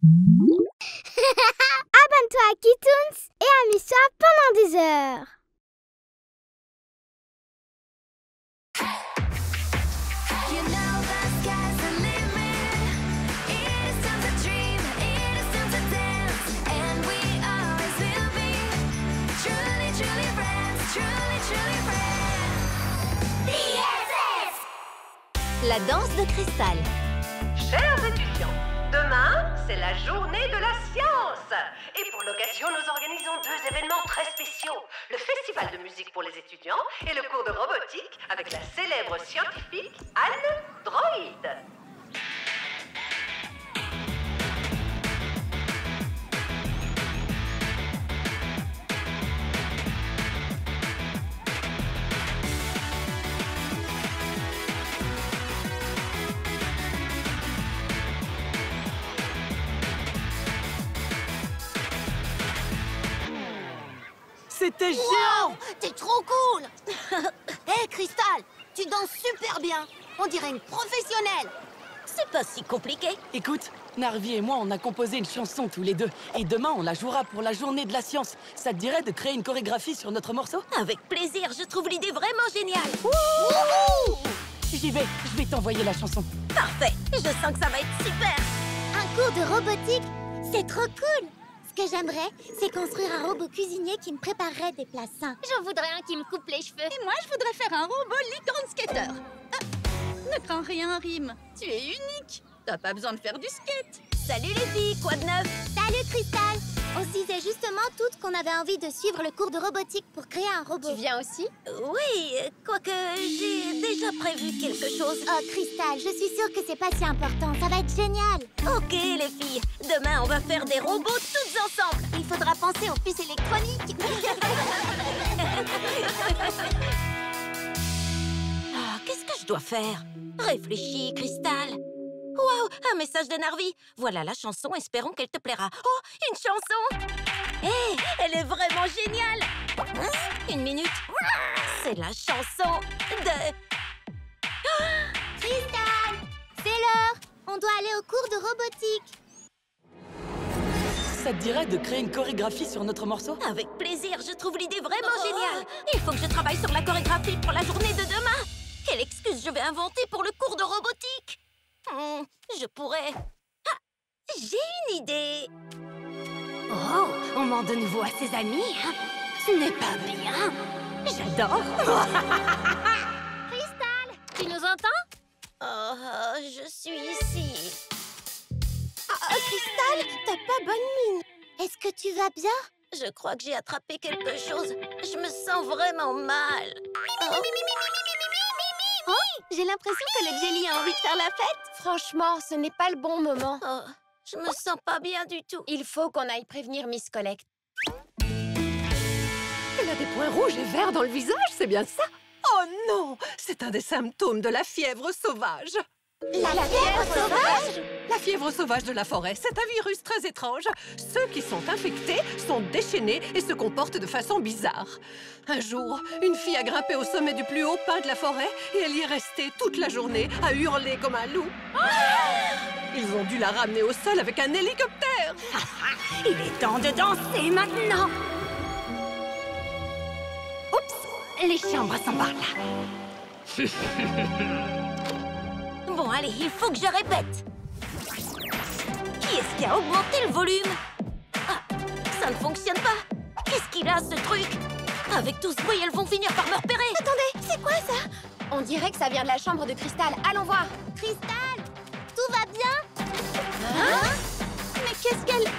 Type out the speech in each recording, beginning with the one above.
Abonne-toi à Kitoons et amuse-toi pendant des heures. La danse de cristal. Chers étudiants, demain, c'est la journée de la science. Et pour l'occasion, nous organisons 2 événements très spéciaux. Le festival de musique pour les étudiants et le cours de robotique avec la célèbre scientifique Anne Droid. C'était géant! Wow, t'es trop cool! Hé, Cristal, tu danses super bien. On dirait une professionnelle. C'est pas si compliqué. Écoute, Narvi et moi, on a composé une chanson tous les deux. Et demain, on la jouera pour la journée de la science. Ça te dirait de créer une chorégraphie sur notre morceau? Avec plaisir, je trouve l'idée vraiment géniale. J'y vais, je vais t'envoyer la chanson. Parfait, je sens que ça va être super. Un cours de robotique, c'est trop cool. Ce que j'aimerais, c'est construire un robot cuisinier qui me préparerait des plats sains. J'en voudrais un qui me coupe les cheveux. Et moi, je voudrais faire un robot licorne skater. Ne crains rien, Rim. Tu es unique. T'as pas besoin de faire du skate. Salut les filles, quoi de neuf? Salut Cristal. On se disait justement toutes qu'on avait envie de suivre le cours de robotique pour créer un robot. Tu viens aussi? Oui, quoique j'ai déjà prévu quelque chose. Oh Cristal, je suis sûre que c'est pas si important. Ça va être génial. Ok les filles, demain on va faire des robots toutes ensemble. Il faudra penser aux puces électroniques. Ah, qu'est-ce que je dois faire? Réfléchis, Cristal. Waouh, un message de Narvi. Voilà la chanson, espérons qu'elle te plaira. Oh, une chanson! Hé, elle est vraiment géniale! Hein? Une minute. C'est la chanson de... Cristal, c'est l'heure. On doit aller au cours de robotique. Ça te dirait de créer une chorégraphie sur notre morceau? Avec plaisir, je trouve l'idée vraiment géniale. Il faut que je travaille sur la chorégraphie pour la journée de demain. Quelle excuse je vais inventer pour le cours de robotique? Je pourrais... Ah, j'ai une idée. Oh, on ment de nouveau à ses amis, hein? Ce n'est pas bien. J'adore. Cristal, tu nous entends? Oh, je suis ici. Cristal, t'as pas bonne mine. Est-ce que tu vas bien? Je crois que j'ai attrapé quelque chose. Je me sens vraiment mal. Oh, j'ai l'impression que le jelly a envie de faire la fête. Franchement, ce n'est pas le bon moment. Oh, je me sens pas bien du tout. Il faut qu'on aille prévenir Miss Collect. Elle a des points rouges et verts dans le visage, c'est bien ça? Oh non, c'est un des symptômes de la fièvre sauvage. La fièvre sauvage? La fièvre sauvage de la forêt, c'est un virus très étrange. Ceux qui sont infectés sont déchaînés et se comportent de façon bizarre. Un jour, une fille a grimpé au sommet du plus haut pin de la forêt et elle y est restée toute la journée à hurler comme un loup. Ils ont dû la ramener au sol avec un hélicoptère. Il est temps de danser maintenant. Oups, les chambres sont par là. Bon, allez, il faut que je répète. Qui est-ce qui a augmenté le volume? Ah, ça ne fonctionne pas. Qu'est-ce qu'il a, ce truc? Avec tout ce bruit, elles vont finir par me repérer. Attendez, c'est quoi ça? On dirait que ça vient de la chambre de Cristal. Allons voir. Cristal, tout va bien? Hein? Mais qu'est-ce qu'elle...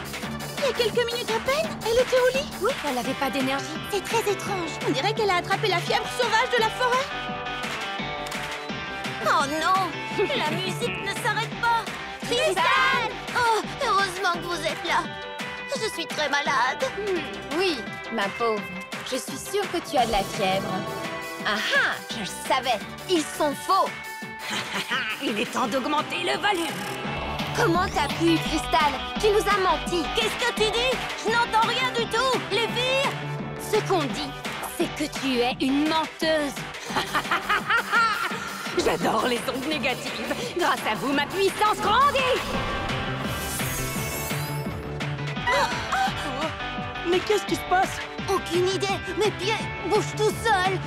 Il y a quelques minutes à peine, elle était au lit. Oui, elle n'avait pas d'énergie. C'est très étrange. On dirait qu'elle a attrapé la fièvre sauvage de la forêt. Oh non, la musique ne s'arrête pas. Cristal! Oh, heureusement que vous êtes là. Je suis très malade. Oui, ma pauvre. Je suis sûre que tu as de la fièvre. Ah ah, je le savais. Ils sont faux. Il est temps d'augmenter le volume. Comment t'as pu, Cristal? Tu nous as menti. Qu'est-ce que tu dis? Je n'entends rien du tout. Les filles? Ce qu'on dit, c'est que tu es une menteuse. J'adore les ondes négatives. Grâce à vous, ma puissance grandit. Mais qu'est-ce qui se passe? Aucune idée. Mes pieds bougent tout seuls.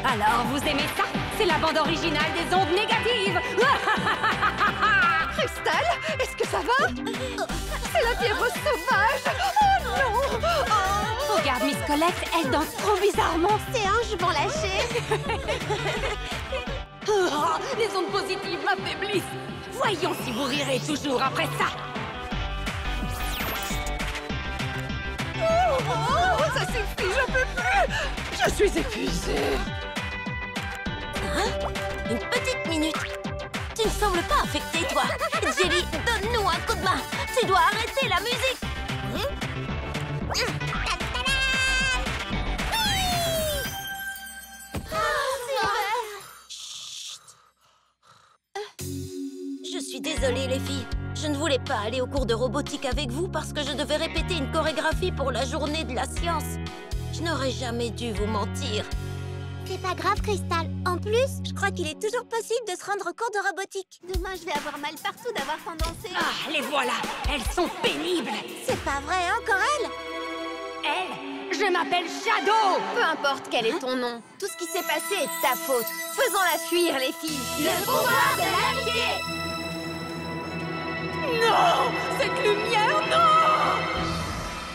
Alors, vous aimez ça? C'est la bande originale des ondes négatives. Cristal, est-ce que ça va? C'est la fièvre sauvage. Oh non! Oh. Regarde Miss Colette, elle danse trop bizarrement. Ces hanches vont lâcher. Oh, les ondes positives m'affaiblissent. Voyons si vous rirez toujours après ça. Oh, ça suffit, je peux plus. Je suis épuisée. Hein? Une petite minute. Tu ne sembles pas affectée, toi. Jelly, donne-nous un coup de main. Tu dois arrêter la musique. Je suis désolée, les filles. Je ne voulais pas aller au cours de robotique avec vous parce que je devais répéter une chorégraphie pour la journée de la science. Je n'aurais jamais dû vous mentir. C'est pas grave, Cristal. En plus, je crois qu'il est toujours possible de se rendre au cours de robotique. Demain, je vais avoir mal partout d'avoir tant dansé. Ah, les voilà. Elles sont pénibles. C'est pas vrai, encore elle? Elle, je m'appelle Shadow. Peu importe quel est ton nom, tout ce qui s'est passé est de ta faute. Faisons-la fuir, les filles. Le pouvoir de l'amitié. Non! Cette lumière, non!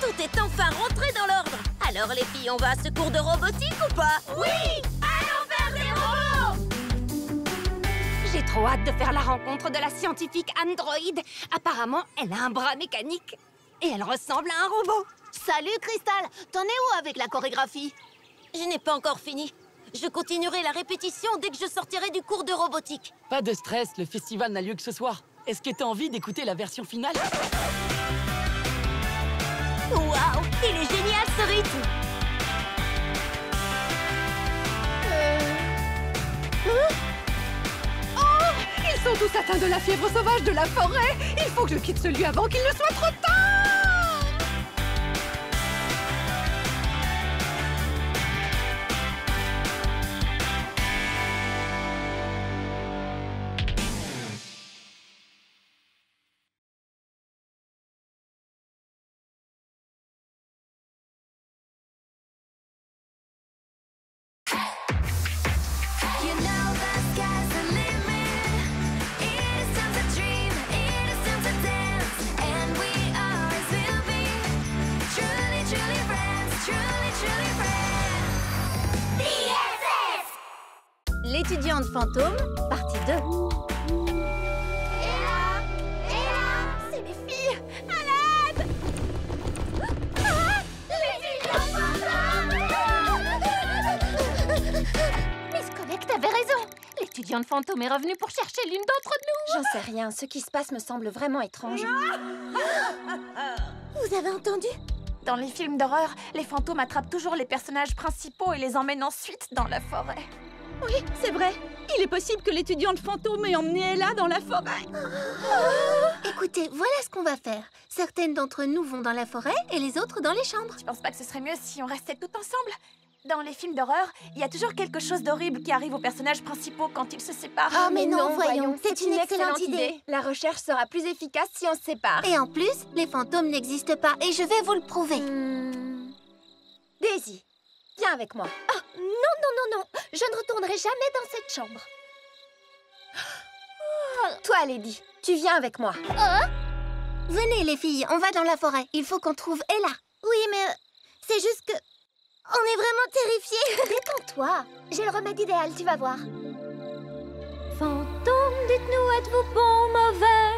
Tout est enfin rentré dans l'ordre. Alors les filles, on va à ce cours de robotique ou pas? Oui! Allons faire des robots! J'ai trop hâte de faire la rencontre de la scientifique Android. Apparemment, elle a un bras mécanique. Et elle ressemble à un robot. Salut, Cristal. T'en es où avec la chorégraphie? Je n'ai pas encore fini. Je continuerai la répétition dès que je sortirai du cours de robotique. Pas de stress, le festival n'a lieu que ce soir. Est-ce que t'as envie d'écouter la version finale? Waouh! Il est génial ce rythme! Oh! Ils sont tous atteints de la fièvre sauvage de la forêt! Il faut que je quitte ce lieu avant qu'il ne soit trop tard! L'étudiante fantôme, partie 2. C'est mes filles! À l'aide! Miss Colette avait raison. L'étudiante fantôme est revenue pour chercher l'une d'entre nous. J'en sais rien. Ce qui se passe me semble vraiment étrange. Vous avez entendu? Dans les films d'horreur, les fantômes attrapent toujours les personnages principaux et les emmènent ensuite dans la forêt. Oui, c'est vrai. Il est possible que l'étudiante fantôme ait emmené Ella dans la forêt. Écoutez, voilà ce qu'on va faire. Certaines d'entre nous vont dans la forêt et les autres dans les chambres. Tu penses pas que ce serait mieux si on restait toutes ensemble? Dans les films d'horreur, il y a toujours quelque chose d'horrible qui arrive aux personnages principaux quand ils se séparent. Oh, mais non, voyons, c'est une excellente idée. La recherche sera plus efficace si on se sépare. Et en plus, les fantômes n'existent pas et je vais vous le prouver. Daisy, viens avec moi. Oh, non, je ne retournerai jamais dans cette chambre. Toi, Lady, tu viens avec moi. Venez les filles, on va dans la forêt. Il faut qu'on trouve Ella. Oui, mais c'est juste que... On est vraiment terrifiés. Détends-toi. J'ai le remède idéal, tu vas voir. Fantôme, dites-nous, êtes-vous bon ou mauvais?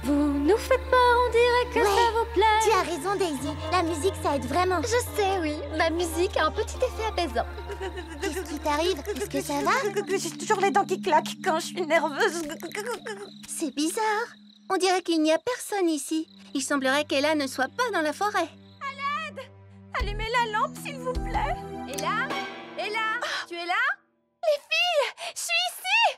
Vous nous faites peur, on dirait que ça vous plaît. Tu as raison, Daisy. La musique, ça aide vraiment. Je sais, oui. Ma musique a un petit effet apaisant. Qu'est-ce qui t'arrive? Est-ce que ça va? J'ai toujours les dents qui claquent quand je suis nerveuse. C'est bizarre. On dirait qu'il n'y a personne ici. Il semblerait qu'Ella ne soit pas dans la forêt. Allumez la lampe, s'il vous plaît. Ella? Ella? Tu es là? Je suis ici.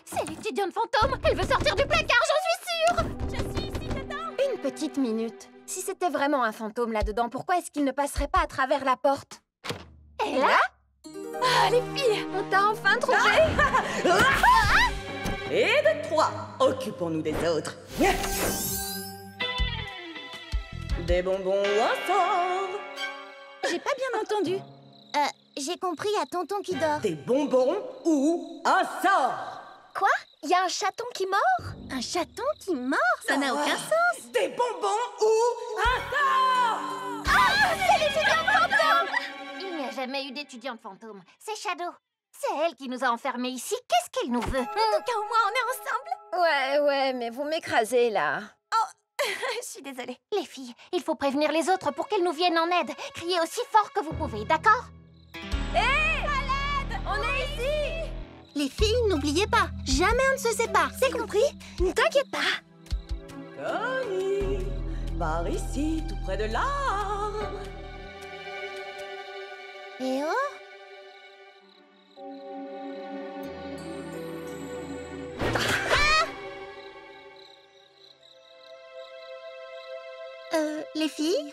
C'est l'étudiante fantôme. Elle veut sortir du placard, j'en suis sûre. Je suis ici dedans. Une petite minute. Si c'était vraiment un fantôme là-dedans, pourquoi est-ce qu'il ne passerait pas à travers la porte? Ella? Ah, les filles, On t'a enfin trouvé! Et de 3, occupons-nous des autres. Des bonbons ou un sort? J'ai pas bien entendu. J'ai compris à tonton qui dort. Des bonbons ou un sort? Quoi? Il y a un chaton qui mord? Un chaton qui mord? Ça n'a aucun sens. Des bonbons ou un sort? C'est l'étudiante fantôme! Il n'y a jamais eu d'étudiante fantôme. C'est Shadow. C'est elle qui nous a enfermés ici. Qu'est-ce qu'elle nous veut? En tout cas, au moins, on est ensemble. Ouais, mais vous m'écrasez, là. Je suis désolée. Les filles, il faut prévenir les autres pour qu'elles nous viennent en aide. Criez aussi fort que vous pouvez, d'accord? On est ici. Les filles, n'oubliez pas, jamais on ne se sépare. C'est compris? Ne t'inquiète pas. Connie, par ici, tout près de là. Et oh? Les filles?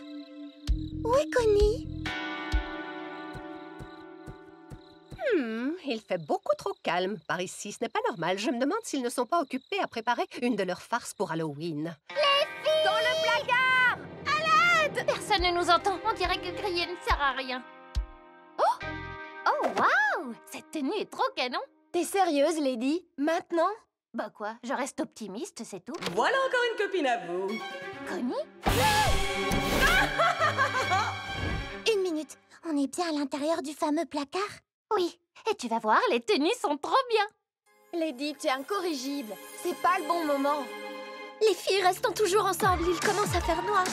Où est Connie? Il fait beaucoup trop calme par ici. Ce n'est pas normal. Je me demande s'ils ne sont pas occupés à préparer une de leurs farces pour Halloween. Dans le placard! À l'aide! Personne ne nous entend. On dirait que crier ne sert à rien. Oh, waouh! Cette tenue est trop canon. T'es sérieuse, Lady? Maintenant? Bah quoi, je reste optimiste, c'est tout. Voilà encore une copine à vous. Connie? Une minute, on est bien à l'intérieur du fameux placard? Oui, et tu vas voir, les tenues sont trop bien. Lady, tu es incorrigible. C'est pas le bon moment. Les filles, restons toujours ensemble, il commence à faire noir.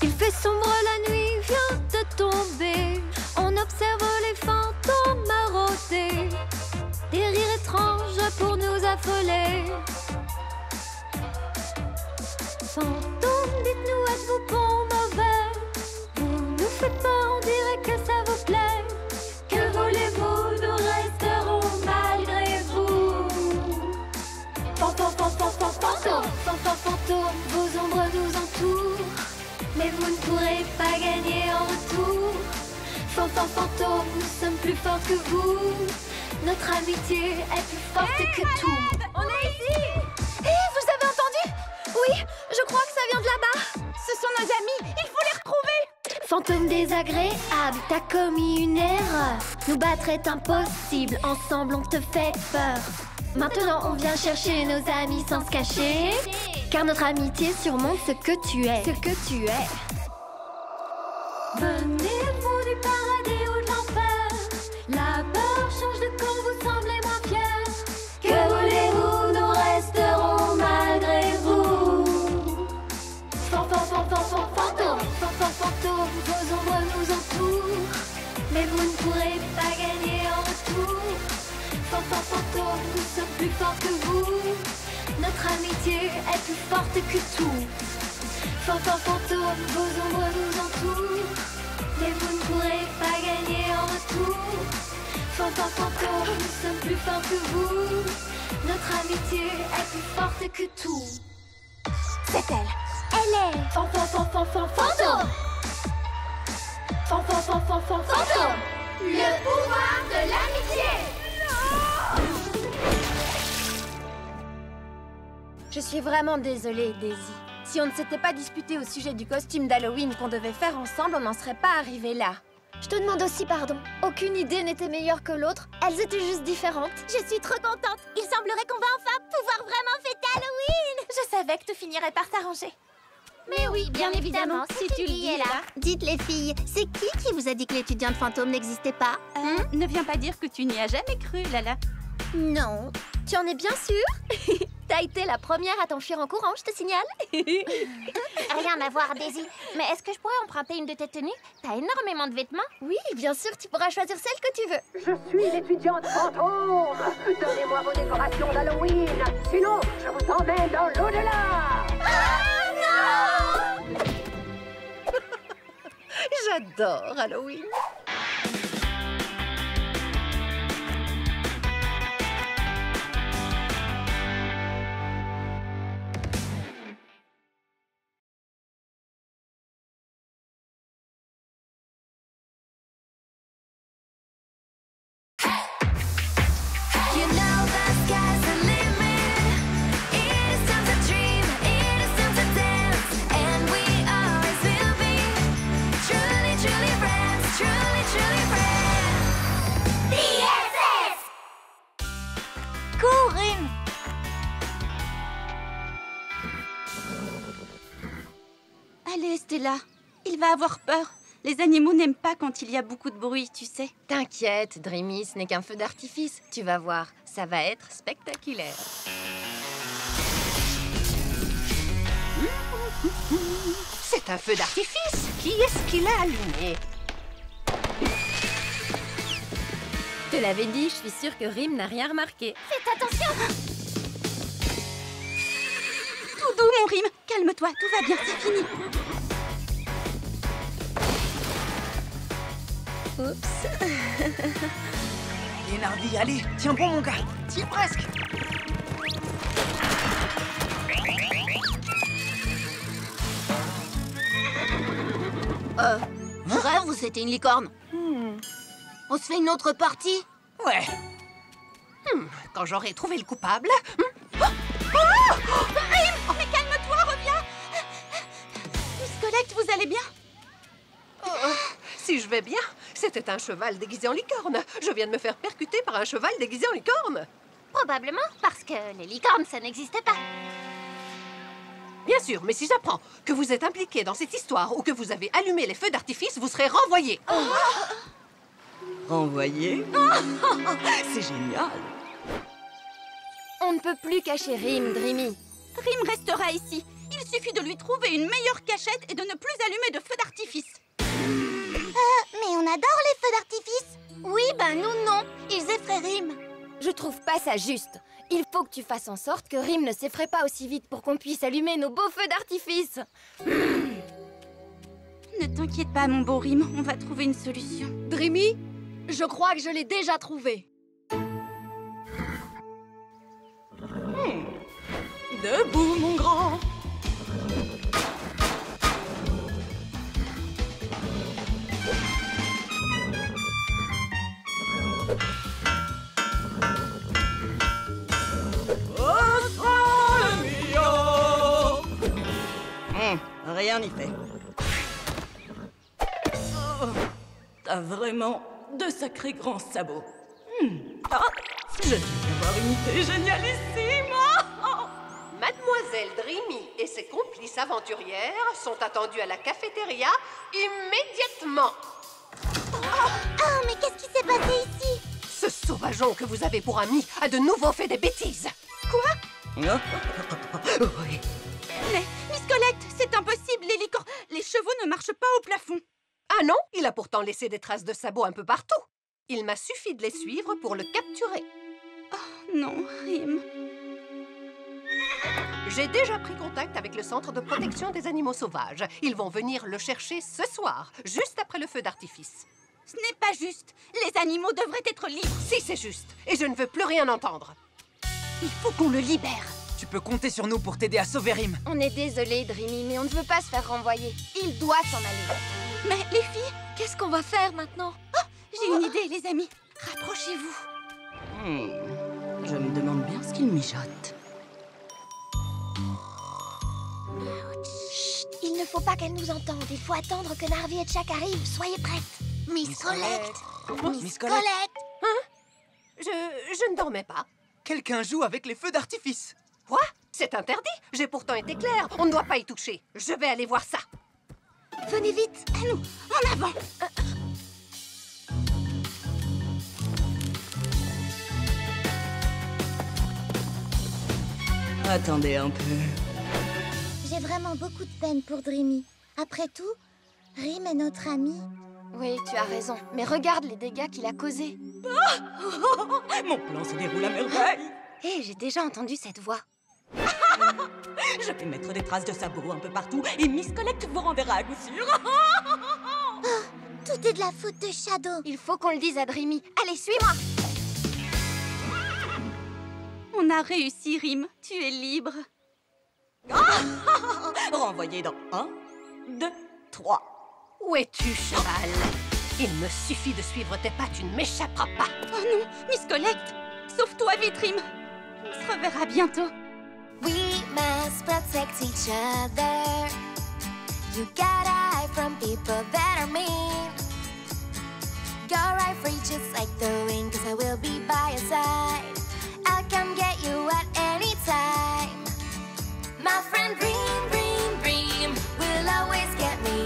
Il fait sombre, la nuit vient de tomber. On observe les fantômes marauder. Des rires étranges pour nous affoler. Fantômes, dites-nous, êtes-vous bon, mauvais? Vous nous faites peur, on dirait que ça vous plaît. Que voulez-vous, nous resterons malgré vous. Fantômes, vos ombres nous entourent. Mais vous ne pourrez pas gagner en retour. Fantômes, nous sommes plus forts que vous. Notre amitié est plus forte que tout. On est ici! Vous avez entendu? Oui, je crois que ça vient de là-bas. Ce sont nos amis, il faut les retrouver. Fantôme désagréable, t'as commis une erreur. Nous battre est impossible, ensemble on te fait peur. Maintenant on vient chercher nos amis sans se cacher. Car notre amitié surmonte ce que tu es. Venez-vous du paradis ou de l'enfer? La peur change de camp, vous semblez moins fiers. Que voulez-vous, nous resterons malgré vous. Fantômes, vos ombres nous entourent. Mais vous ne pourrez pas gagner en retour. Fantômes, nous sommes plus forts que vous. Notre amitié est plus forte que tout. Fantômes, vos ombres nous entourent. Mais vous ne pourrez pas gagner en retour. Fantômes, nous sommes plus forts que vous. Notre amitié est plus forte que tout. C'est elle. Elle est... Fantôme. Le pouvoir de l'amitié! Je suis vraiment désolée, Daisy. Si on ne s'était pas disputé au sujet du costume d'Halloween qu'on devait faire ensemble, on n'en serait pas arrivé là. Je te demande aussi pardon. Aucune idée n'était meilleure que l'autre. Elles étaient juste différentes. Je suis trop contente. Il semblerait qu'on va enfin pouvoir vraiment fêter Halloween. Je savais que tout finirait par s'arranger. Mais oui, bien évidemment, si tu le dis là. Dites les filles, c'est qui vous a dit que l'étudiante fantôme n'existait pas? Ne viens pas dire que tu n'y as jamais cru, Lala. Non. Tu en es bien sûre? T'as été la première à t'enfuir en courant, je te signale. Rien à voir, Daisy. Mais est-ce que je pourrais emprunter une de tes tenues? T'as énormément de vêtements. Oui, bien sûr, tu pourras choisir celle que tu veux. Je suis l'étudiante fantôme. Donnez-moi vos décorations d'Halloween. Sinon, je vous emmène dans l'au-delà. J'adore Halloween. You know the sky's the limit. là. Il va avoir peur. Les animaux n'aiment pas quand il y a beaucoup de bruit, tu sais. T'inquiète, Dreamy, ce n'est qu'un feu d'artifice. Tu vas voir, ça va être spectaculaire. C'est un feu d'artifice. Qui est-ce qui l'a allumé? Je te l'avais dit, je suis sûre que Rim n'a rien remarqué. Faites attention! Tout doux, mon Rim. Calme-toi, tout va bien, c'est fini. Oups. Allez, Narvi, allez, tiens bon, mon gars. Tiens presque. Je rêve ou c'était une licorne? On se fait une autre partie? Ouais. Quand j'aurai trouvé le coupable... Rim, mais calme-toi, reviens. Miss Colette, vous allez bien? Si je vais bien, c'était un cheval déguisé en licorne. Je viens de me faire percuter par un cheval déguisé en licorne. Probablement parce que les licornes, ça n'existait pas. Bien sûr, mais si j'apprends que vous êtes impliqué dans cette histoire ou que vous avez allumé les feux d'artifice, vous serez renvoyé. Renvoyé. C'est génial. On ne peut plus cacher Rim, Dreamy. Rim restera ici. Il suffit de lui trouver une meilleure cachette et de ne plus allumer de feu d'artifice. Mais on adore les feux d'artifice. Oui, ben nous non. Ils effraient Rim. Je trouve pas ça juste. Il faut que tu fasses en sorte que Rim ne s'effraie pas aussi vite pour qu'on puisse allumer nos beaux feux d'artifice. Ne t'inquiète pas, mon beau Rim. On va trouver une solution. Dreamy, je crois que je l'ai déjà trouvé. Debout, mon grand. Rien n'y fait. Oh, t'as vraiment de sacrés grands sabots. Ah, je viens d'avoir une idée génialissime. Mademoiselle Dreamy et ses complices aventurières sont attendus à la cafétéria immédiatement. Oh, mais qu'est-ce qui s'est passé ici? Ce sauvageon que vous avez pour ami a de nouveau fait des bêtises. Oui. Mais, Miss Colette, c'est impossible. Les chevaux ne marchent pas au plafond. Ah non, il a pourtant laissé des traces de sabots un peu partout. Il m'a suffi de les suivre pour le capturer. Oh non, Rim. J'ai déjà pris contact avec le Centre de protection des animaux sauvages. Ils vont venir le chercher ce soir, juste après le feu d'artifice. Ce n'est pas juste. Les animaux devraient être libres. Si, c'est juste. Et je ne veux plus rien entendre. Il faut qu'on le libère. Tu peux compter sur nous pour t'aider à sauver Rim. On est désolé, Dreamy, mais on ne veut pas se faire renvoyer. Il doit s'en aller. Mais les filles, Qu'est-ce qu'on va faire maintenant? j'ai une idée, les amis. Rapprochez-vous. Je me demande bien ce qu'il mijote. Chut, il ne faut pas qu'elle nous entende. Il faut attendre que Narvi et Jack arrivent. Soyez prêtes. Miss Colette. Miss Colette, Je ne dormais pas. quelqu'un joue avec les feux d'artifice. Quoi? C'est interdit. J'ai pourtant été claire. On ne doit pas y toucher. Je vais aller voir ça. Venez vite. À nous, en avant. Attendez un peu. J'ai vraiment beaucoup de peine pour Dreamy. Après tout, Rim est notre ami. Oui, tu as raison. Mais regarde les dégâts qu'il a causés. Mon plan se déroule à merveille. Hé, j'ai déjà entendu cette voix. Je vais mettre des traces de sabots un peu partout et Miss Colette vous renverra à coup sûr. Tout est de la faute de Shadow. Il faut qu'on le dise à Dreamy. Allez, suis-moi. On a réussi, Rim. Tu es libre. Renvoyez dans 1, 2, 3. Où es-tu, cheval? Il me suffit de suivre tes pas, tu ne m'échapperas pas. Oh non, Miss Colette. Sauve-toi vite, Rim. On se reverra bientôt. We must protect each other. You gotta hide from people that are mean. You're right free just like the wind, 'cause I will be by your side. I'll come get you at any time. My friend Dream, Dream, Dream will always get me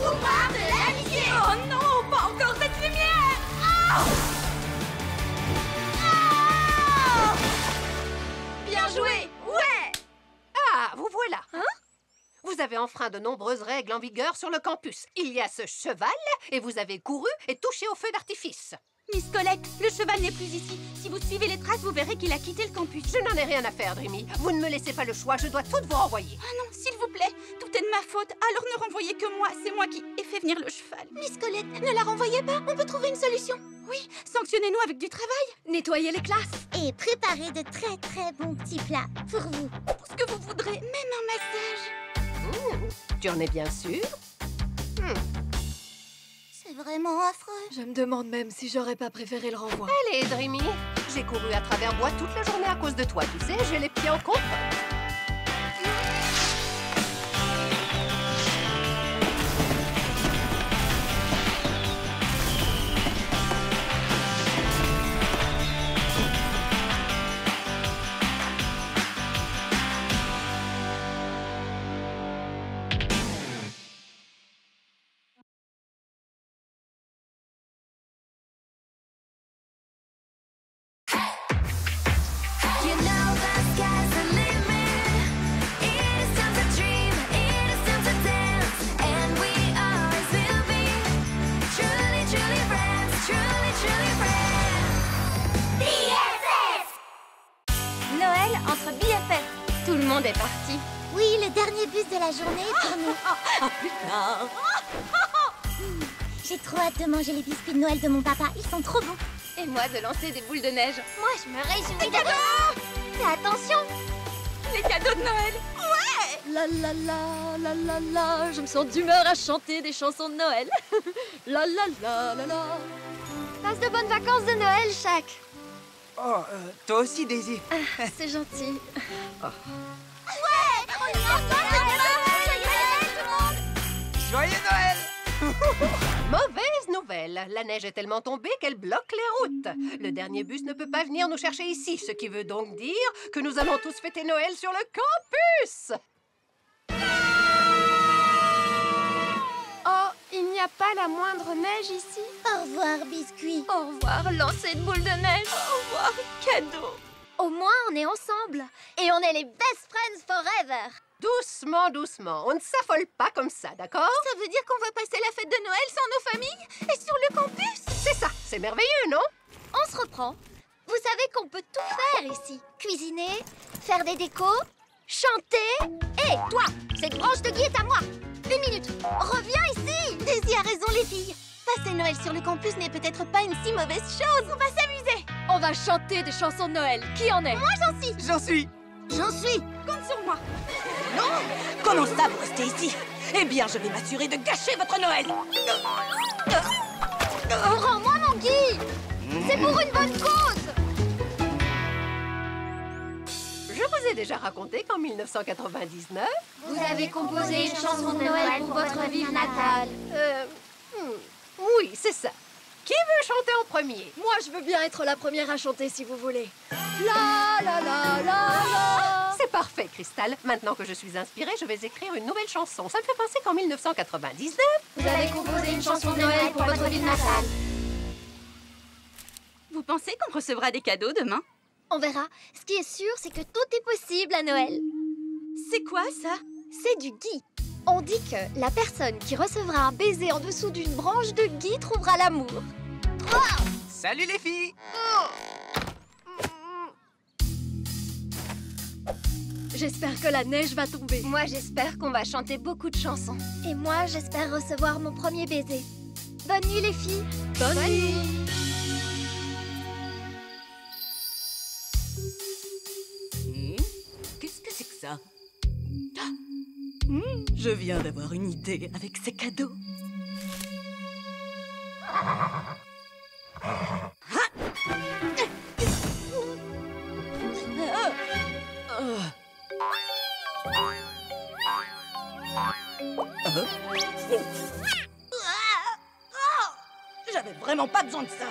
pouvoir de l'amitié. Oh non, pas encore cette lumière. Bien joué. Ouais. Ah, vous voilà. Hein? Vous avez enfreint de nombreuses règles en vigueur sur le campus. Il y a ce cheval, et vous avez couru et touché au feu d'artifice. Miss Colette, le cheval n'est plus ici. Si vous suivez les traces, vous verrez qu'il a quitté le campus. Je n'en ai rien à faire, Dreamy. Vous ne me laissez pas le choix, je dois tout vous renvoyer. Ah non, s'il vous plaît, tout est de ma faute. Alors ne renvoyez que moi, c'est moi qui ai fait venir le cheval. Miss Colette, ne la renvoyez pas, on peut trouver une solution. Oui, sanctionnez-nous avec du travail. Nettoyer les classes. Et préparez de très très bons petits plats pour vous. Pour ce que vous voudrez, même un massage. Tu en es bien sûr? C'est vraiment affreux. Je me demande même si j'aurais pas préféré le renvoi. Allez, Dreamy. J'ai couru à travers bois toute la journée à cause de toi, tu sais, j'ai les pieds en contre. Noël entre BFF. Tout le monde est parti. Oui, le dernier bus de la journée est pour nous. À plus tard. J'ai trop hâte de manger les biscuits de Noël de mon papa. Ils sont trop bons. Et moi de lancer des boules de neige. Moi, je me réjouis de... Fais attention. Les cadeaux de Noël. La la la la la la, je me sens d'humeur à chanter des chansons de Noël. La la la la la. Passe de bonnes vacances de Noël, Shaq. Oh, toi aussi, Daisy. C'est gentil. Joyeux Noël! Mauvaise nouvelle. La neige est tellement tombée qu'elle bloque les routes. Le dernier bus ne peut pas venir nous chercher ici, ce qui veut donc dire que nous allons tous fêter Noël sur le campus. Oh, il n'y a pas la moindre neige ici. Au revoir, biscuits. Au revoir, lancer de boules de neige. Au revoir, cadeau. Au moins, on est ensemble. Et on est les best friends forever. Doucement, doucement. On ne s'affole pas comme ça, d'accord? Ça veut dire qu'on va passer la fête de Noël sans nos familles et sur le campus? C'est ça, c'est merveilleux, non? On se reprend. Vous savez qu'on peut tout faire ici. Cuisiner, faire des décos, chanter. Hé, toi, cette branche de gui est à moi. 1 minute, reviens ici. Daisy a raison, les filles. Passer Noël sur le campus n'est peut-être pas une si mauvaise chose. On va s'amuser. On va chanter des chansons de Noël. Qui en est? Moi, j'en suis. J'en suis. J'en suis. Compte sur moi. Comment ça, vous restez ici? Eh bien, je vais m'assurer de gâcher votre Noël. Rends-moi mon gui. C'est pour une bonne cause. Je vous ai déjà raconté qu'en 1999... Vous avez composé une chanson de Noël pour votre ville natale. Oui, c'est ça. Qui veut chanter en premier? Moi, je veux bien être la première à chanter si vous voulez. La la la la la. C'est parfait, Crystal. Maintenant que je suis inspirée, je vais écrire une nouvelle chanson. Ça me fait penser qu'en 1999... Vous avez composé une chanson de Noël pour votre ville natale. Vous pensez qu'on recevra des cadeaux demain? On verra. Ce qui est sûr, c'est que tout est possible à Noël. C'est quoi, ça? C'est du gui. On dit que la personne qui recevra un baiser en dessous d'une branche de gui trouvera l'amour. Salut les filles. J'espère que la neige va tomber. Moi, j'espère qu'on va chanter beaucoup de chansons. Et moi, j'espère recevoir mon premier baiser. Bonne nuit, les filles. Bonne nuit. Qu'est-ce que c'est que ça? Je viens d'avoir une idée avec ces cadeaux. J'avais vraiment pas besoin de ça.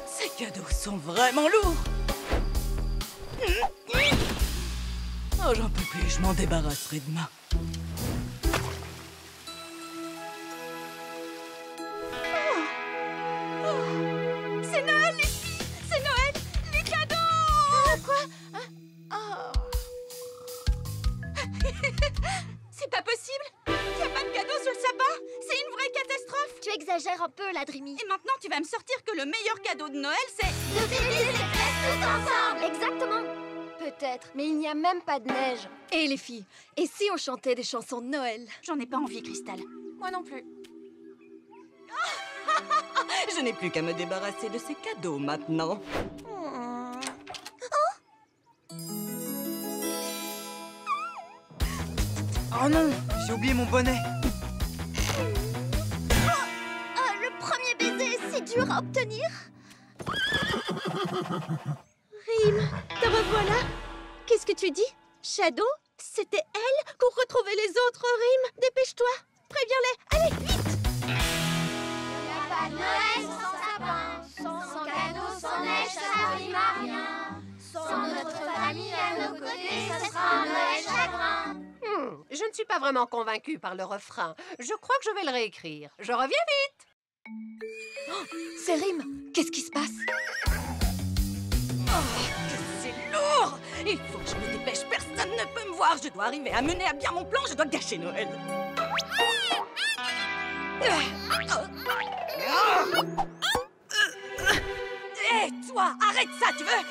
Ces cadeaux sont vraiment lourds. Oh, j'en peux plus, je m'en débarrasserai demain. C'est Noël, les filles! C'est Noël! Les cadeaux! Quoi? C'est pas possible! Y a pas de cadeaux sous le sapin? C'est une vraie catastrophe! Tu exagères un peu, la Dreamy. Et maintenant, tu vas me sortir que le meilleur cadeau de Noël, c'est... De vivre les fêtes tout ensemble! Exactement! Peut-être, mais il n'y a même pas de neige. Et les filles, et si on chantait des chansons de Noël? J'en ai pas envie, Cristal. Moi non plus. Je n'ai plus qu'à me débarrasser de ces cadeaux maintenant. Oh non, j'ai oublié mon bonnet. Oh, le premier baiser, c'est dur à obtenir. Rime, te revoilà. Qu'est-ce que tu dis? Shadow? C'était elle? Pour retrouver les autres, Rime? Dépêche-toi. Préviens-les. Allez, vite! Pas de Noël sans sapin, sans cadeau, sans neige, ça n'arrive à rien. Sans notre famille à nos côtés, ce sera un Noël chagrin. Je ne suis pas vraiment convaincue par le refrain. Je crois que je vais le réécrire. Je reviens vite. Oh, c'est Rime. Qu'est-ce qui se passe? Oh, que c'est lourd! Il faut que je me dépêche, personne ne peut me voir. Je dois arriver à mener à bien mon plan, je dois gâcher Noël. Hé, toi, arrête ça, tu veux?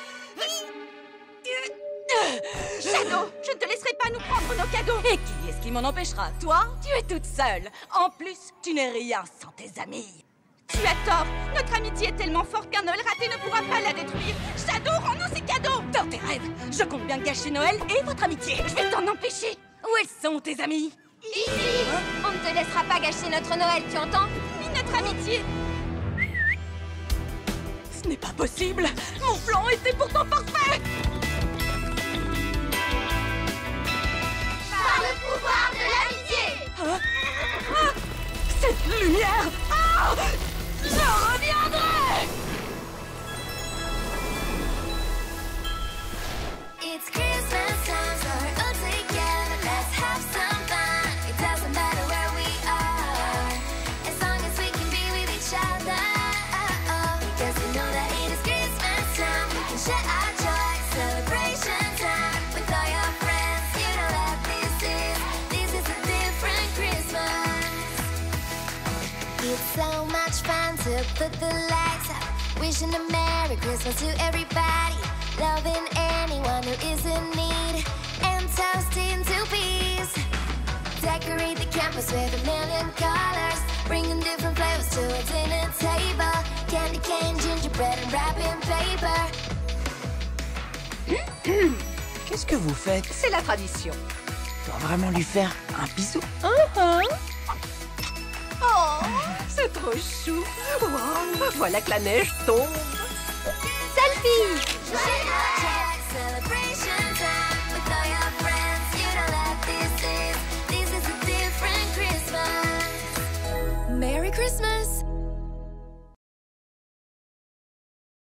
Shadow, je ne te laisserai pas nous prendre nos cadeaux. Et qui est-ce qui m'en empêchera? Toi, tu es toute seule. En plus, tu n'es rien sans tes amis. Tu as tort. Notre amitié est tellement forte qu'un Noël raté ne pourra pas la détruire. Shadow, rends-nous ces cadeaux. Dans tes rêves, je compte bien gâcher Noël et votre amitié. Je vais t'en empêcher. Où elles sont, tes amis? Ici! On ne te laissera pas gâcher notre Noël, tu entends? Ni notre amitié. Ce n'est pas possible. Mon plan était pourtant parfait. Par le pouvoir de l'amitié! Cette lumière! Je reviendrai! It's Christmas time, so we're all together. Let's have some fun. It doesn't matter where we are, as long as we can be with each other. Because we know that it is Christmas time. We can share our joy, celebration time with all your friends. You know that this is a different Christmas. It's so much fun to put the lights up, wishing a Merry Christmas to everybody, loving anyone who is in need, and toasting to peace. Decorate the campus with a million colors, bringing different flavors to a dinner table. Candy cane, gingerbread, and wrapping paper. Qu'est-ce que vous faites? C'est la tradition. Je dois vraiment lui faire un bisou. Oh, c'est trop chou. Wow, voilà que la neige tombe. Selfie! Joyeux Noël, celebrate